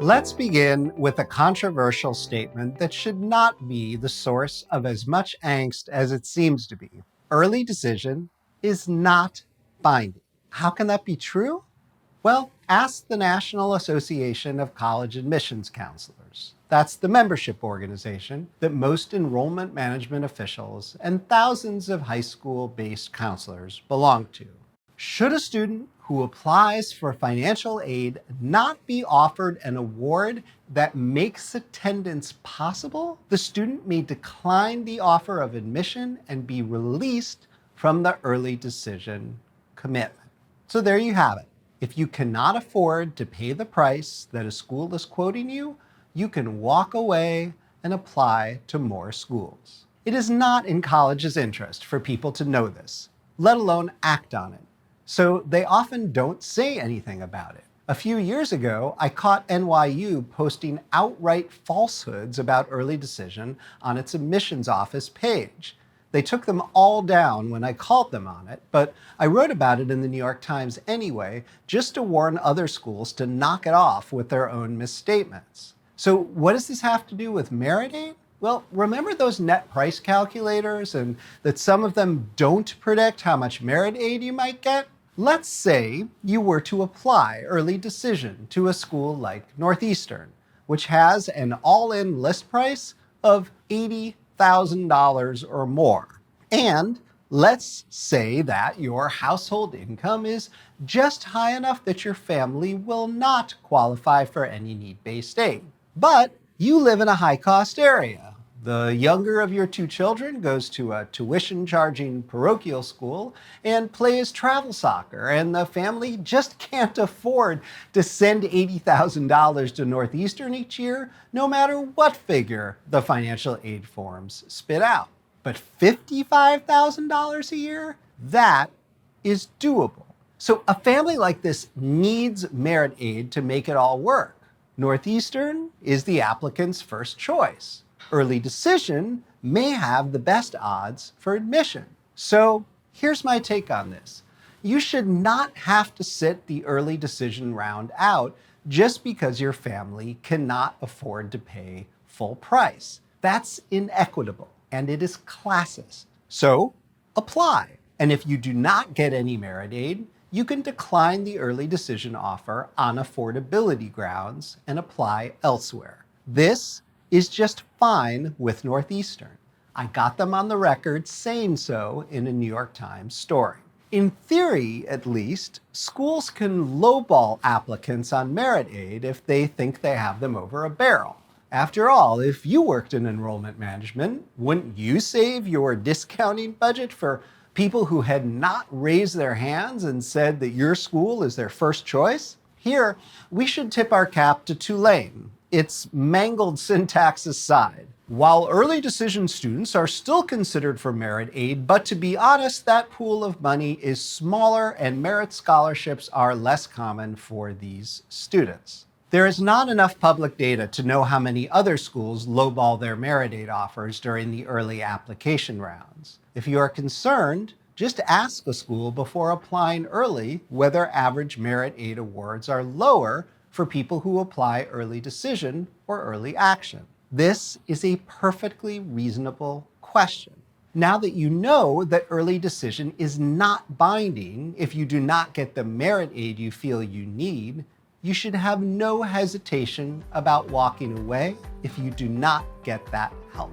Let's begin with a controversial statement that should not be the source of as much angst as it seems to be. Early decision is not binding. How can that be true? Well, ask the National Association of College Admissions Counselors. That's the membership organization that most enrollment management officials and thousands of high school-based counselors belong to. Should a student who applies for financial aid not be offered an award that makes attendance possible, the student may decline the offer of admission and be released from the early decision commitment. So there you have it. If you cannot afford to pay the price that a school is quoting you, you can walk away and apply to more schools. It is not in college's interest for people to know this, let alone act on it. So they often don't say anything about it. A few years ago, I caught NYU posting outright falsehoods about early decision on its admissions office page. They took them all down when I called them on it, but I wrote about it in the New York Times anyway, just to warn other schools to knock it off with their own misstatements. So what does this have to do with merit aid? Well, remember those net price calculators and that some of them don't predict how much merit aid you might get? Let's say you were to apply early decision to a school like Northeastern, which has an all-in list price of $80,000 or more. And let's say that your household income is just high enough that your family will not qualify for any need-based aid. But you live in a high-cost area. The younger of your two children goes to a tuition-charging parochial school and plays travel soccer, and the family just can't afford to send $80,000 to Northeastern each year, no matter what figure the financial aid forms spit out. But $55,000 a year? That is doable. So a family like this needs merit aid to make it all work. Northeastern is the applicant's first choice. Early decision may have the best odds for admission. So here's my take on this. You should not have to sit the early decision round out just because your family cannot afford to pay full price. That's inequitable and it is classist. So apply. And if you do not get any merit aid, you can decline the early decision offer on affordability grounds and apply elsewhere. This is just fine with Northeastern. I got them on the record saying so in a New York Times story. In theory, at least, schools can lowball applicants on merit aid if they think they have them over a barrel. After all, if you worked in enrollment management, wouldn't you save your discounting budget for people who had not raised their hands and said that your school is their first choice? Here, we should tip our cap to Tulane, its mangled syntax aside. While early decision students are still considered for merit aid, but to be honest, that pool of money is smaller and merit scholarships are less common for these students. There is not enough public data to know how many other schools lowball their merit aid offers during the early application rounds. If you are concerned, just ask a school before applying early whether average merit aid awards are lower for people who apply early decision or early action. This is a perfectly reasonable question. Now that you know that early decision is not binding if you do not get the merit aid you feel you need, you should have no hesitation about walking away if you do not get that help.